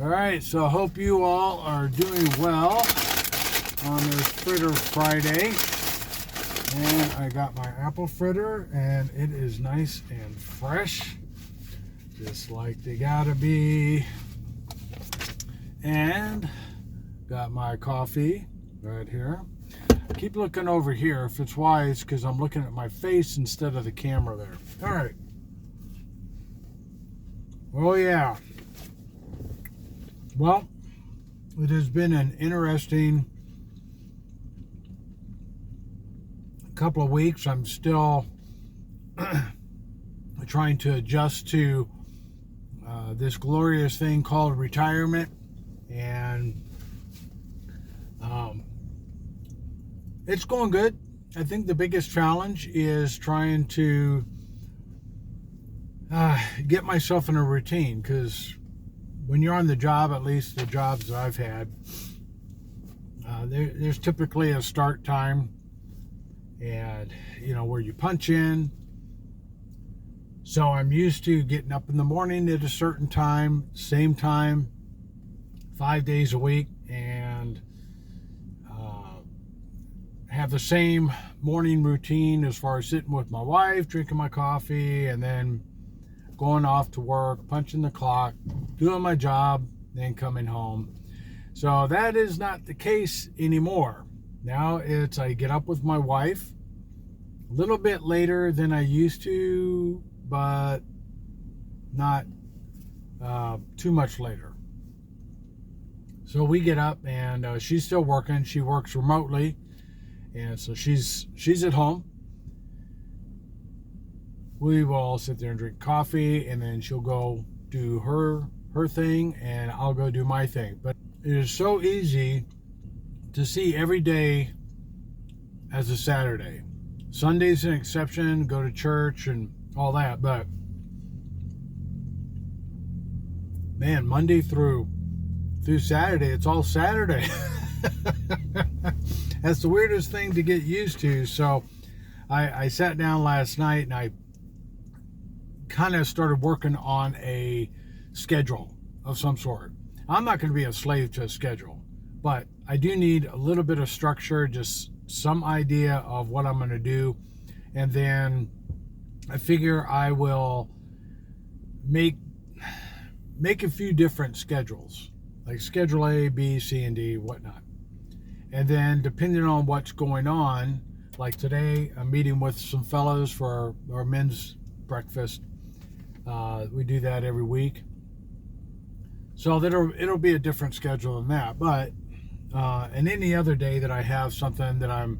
All right, so I hope you all are doing well on this Fritter Friday. And I got my apple fritter, and it is nice and fresh, just like they gotta be. And got my coffee right here. Keep looking over here. If it's wise, because I'm looking at my face instead of the camera there. All right. Oh yeah. Well, it has been an interesting couple of weeks. I'm still trying to adjust to this glorious thing called retirement, and it's going good. I think the biggest challenge is trying to get myself in a routine, because when you're on the job, at least the jobs that I've had, there's typically a start time, and where you punch in. So I'm used to getting up in the morning at a certain time, same time, 5 days a week, and have the same morning routine as far as sitting with my wife, drinking my coffee, and then going off to work, punching the clock, doing my job, then coming home. So that is not the case anymore. Now I get up with my wife a little bit later than I used to, but not too much later. So we get up, and she's still working. She works remotely, and so she's at home. We will all sit there and drink coffee, and then she'll go do her thing, and I'll go do my thing. But it is so easy to see every day as a Saturday. Sunday's an exception, go to church and all that, but man, Monday through Saturday, it's all Saturday. That's the weirdest thing to get used to. So I sat down last night, and I kind of started working on a schedule of some sort. I'm not going to be a slave to a schedule, but I do need a little bit of structure, just some idea of what I'm going to do. And then I figure I will make a few different schedules, like schedule A, B, C, and D, whatnot. And then depending on what's going on, like today, I'm meeting with some fellows for our men's breakfast. We do that every week. So it'll be a different schedule than that. But and any other day that I have something that I'm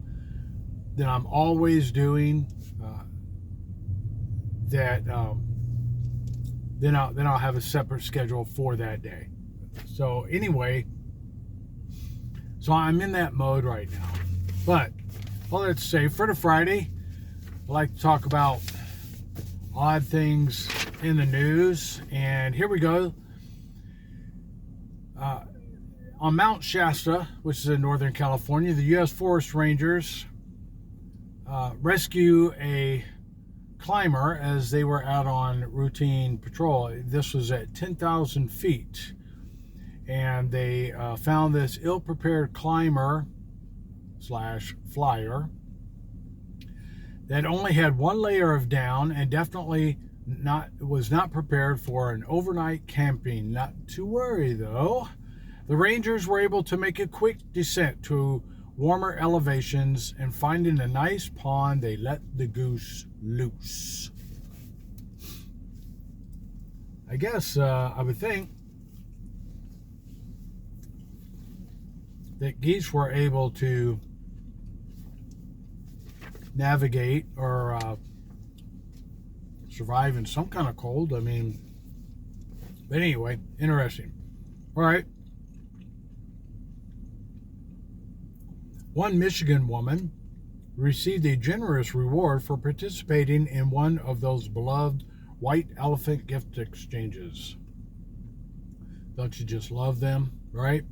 always doing, then I'll have a separate schedule for that day. So anyway, so I'm in that mode right now. But well, let's say for the Friday, I like to talk about odd things in the news, and here we go. On Mount Shasta, which is in Northern California, the U.S. Forest Rangers rescue a climber as they were out on routine patrol. This was at 10,000 feet, and they found this ill-prepared climber / flyer that only had one layer of down, and definitely was not prepared for an overnight camping. Not to worry though. The Rangers were able to make a quick descent to warmer elevations, and finding a nice pond, they let the goose loose. I guess I would think that geese were able to navigate or survive in some kind of cold. I mean, but anyway, interesting. All right. One Michigan woman received a generous reward for participating in one of those beloved white elephant gift exchanges. Don't you just love them, right?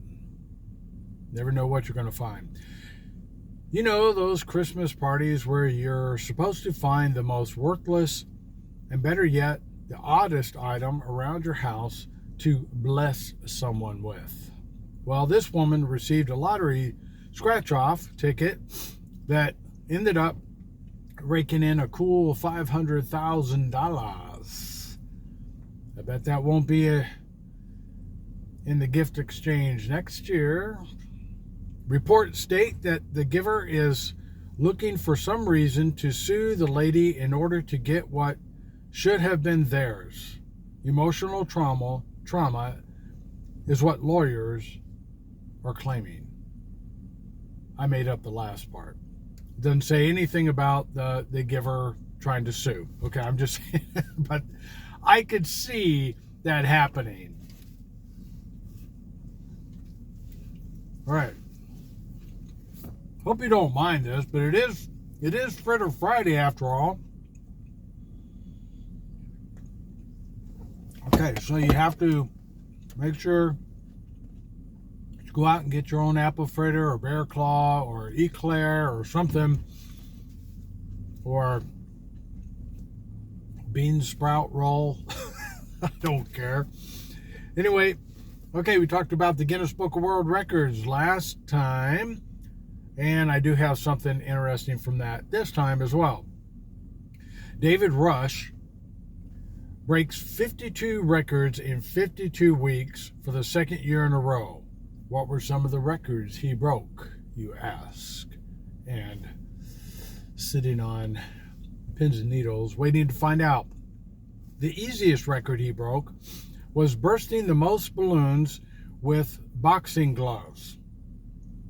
Never know what you're going to find. You know, those Christmas parties where you're supposed to find the most worthless, and better yet, the oddest item around your house to bless someone with. Well, this woman received a lottery scratch-off ticket that ended up raking in a cool $500,000. I bet that won't be in the gift exchange next year. Reports state that the giver is looking for some reason to sue the lady in order to get what should have been theirs. Emotional trauma is what lawyers are claiming. I made up the last part. Doesn't say anything about the giver trying to sue. Okay, I'm just saying, but I could see that happening. All right. Hope you don't mind this, but it is Fritter Friday after all. Okay, so you have to make sure you go out and get your own apple fritter or bear claw or eclair or something, or bean sprout roll. I don't care. Anyway, okay, we talked about the Guinness Book of World Records last time, and I do have something interesting from that this time as well. David Rush breaks 52 records in 52 weeks for the second year in a row. What were some of the records he broke, you ask? And sitting on pins and needles, waiting to find out. The easiest record he broke was bursting the most balloons with boxing gloves.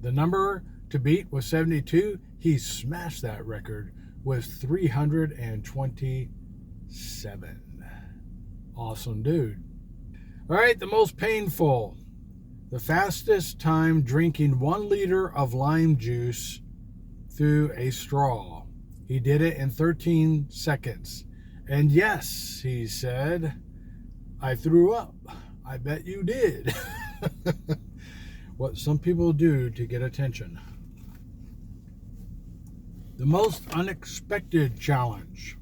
The number to beat was 72. He smashed that record with 327. Awesome dude. All right, the most painful. The fastest time drinking 1 liter of lime juice through a straw. He did it in 13 seconds. And yes, he said, I threw up. I bet you did. What some people do to get attention. The most unexpected challenge.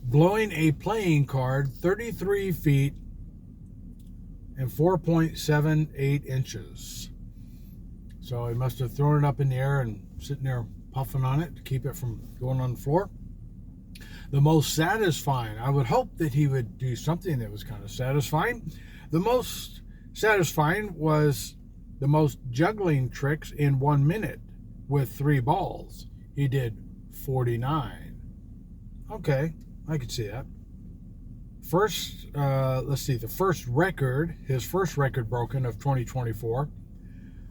Blowing a playing card 33 feet and 4.78 inches. So he must have thrown it up in the air and sitting there puffing on it to keep it from going on the floor. The most satisfying. I would hope that he would do something that was kind of satisfying. The most satisfying was the most juggling tricks in 1 minute with 3 balls. He did 49. Okay, I could see that. First, let's see, his first record broken of 2024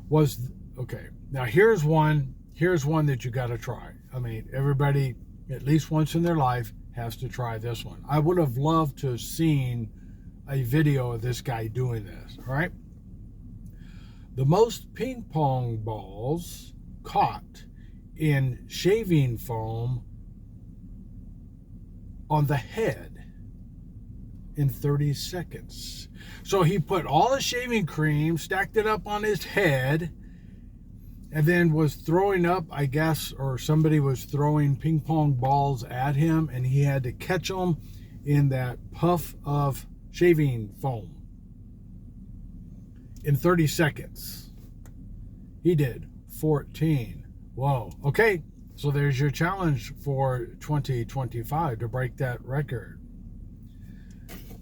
was, okay, now here's one that you got to try. I mean, everybody, at least once in their life, has to try this one. I would have loved to have seen a video of this guy doing this, all right? The most ping pong balls caught in shaving foam on the head in 30 seconds. So he put all the shaving cream, stacked it up on his head, and then was throwing up, I guess, or somebody was throwing ping pong balls at him, and he had to catch them in that puff of shaving foam in 30 seconds. He did 14. Whoa. Okay, so there's your challenge for 2025 to break that record.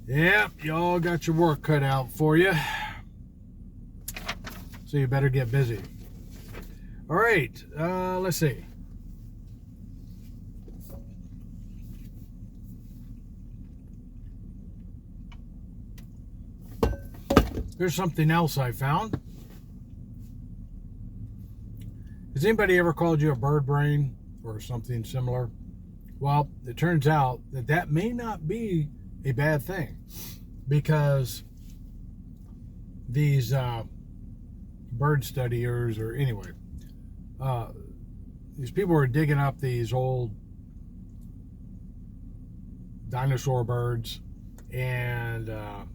Yep, y'all got your work cut out for you. So you better get busy. All right, let's see. Here's something else I found. Has anybody ever called you a bird brain or something similar? Well, it turns out that may not be a bad thing, because these bird studiers, or anyway, these people are digging up these old dinosaur birds and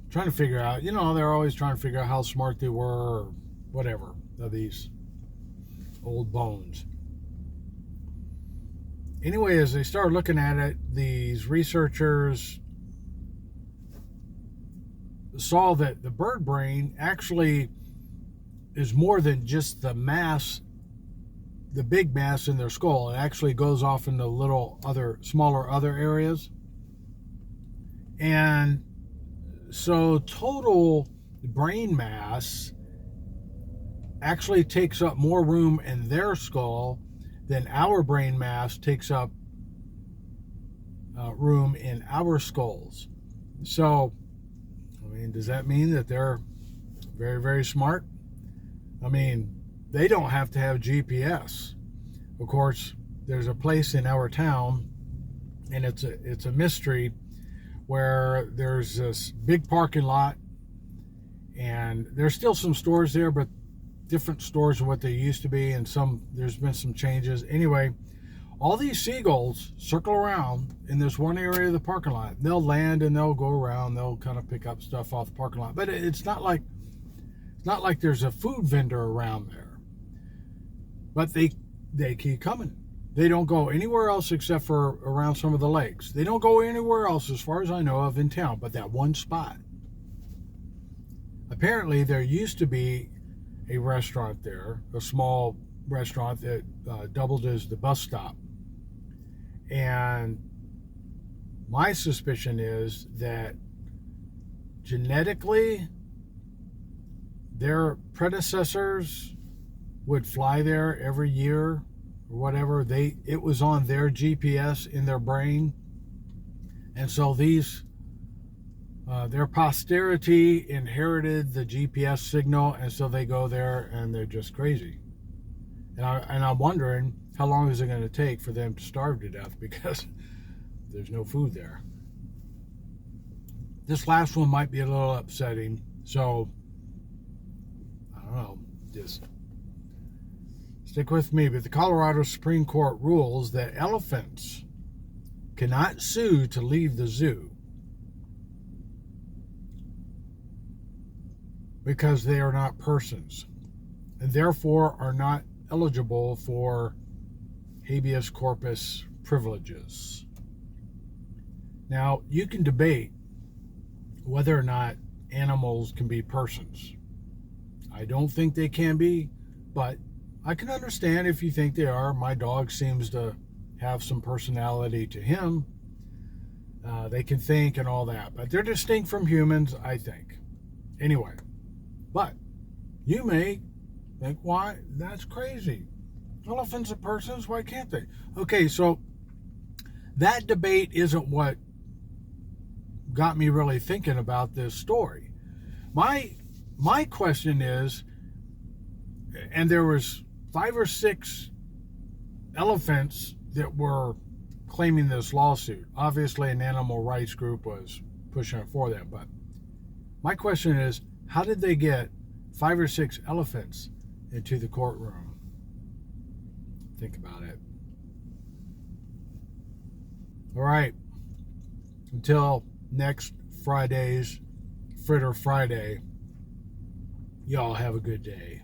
trying to figure out, they're always trying to figure out how smart they were or whatever of these old bones. Anyway, as they started looking at it, these researchers saw that the bird brain actually is more than just the mass, the big mass in their skull. It actually goes off into little smaller areas. And so total brain mass actually takes up more room in their skull than our brain mass takes up room in our skulls. So, I mean, does that mean that they're very, very smart? I mean, they don't have to have GPS. Of course, there's a place in our town, and it's a mystery, where there's this big parking lot, and there's still some stores there, but different stores than what they used to be, and there's been some changes. Anyway, all these seagulls circle around in this one area of the parking lot. They'll land and they'll go around. They'll kind of pick up stuff off the parking lot, but it's not like there's a food vendor around there. But they keep coming. They don't go anywhere else except for around some of the lakes. They don't go anywhere else, as far as I know of, in town, but that one spot. Apparently, there used to be a restaurant there, a small restaurant that doubled as the bus stop. And my suspicion is that genetically, their predecessors would fly there every year, or whatever. It was on their GPS in their brain, and so their posterity inherited the GPS signal, and so they go there and they're just crazy. And I'm wondering, how long is it going to take for them to starve to death because there's no food there. This last one might be a little upsetting, so I don't know, just stick with me. But the Colorado Supreme Court rules that elephants cannot sue to leave the zoo because they are not persons, and therefore are not eligible for habeas corpus privileges. Now, you can debate whether or not animals can be persons. I don't think they can be, but I can understand if you think they are. My dog seems to have some personality to him. They can think and all that, but they're distinct from humans, I think. Anyway, but you may think, why? That's crazy. Elephants are persons, why can't they? Okay, so that debate isn't what got me really thinking about this story. My question is, and there was 5 or 6 elephants that were claiming this lawsuit. Obviously, an animal rights group was pushing it for them, but my question is, how did they get 5 or 6 elephants into the courtroom? Think about it. All right. Until next Friday's Fritter Friday, y'all have a good day.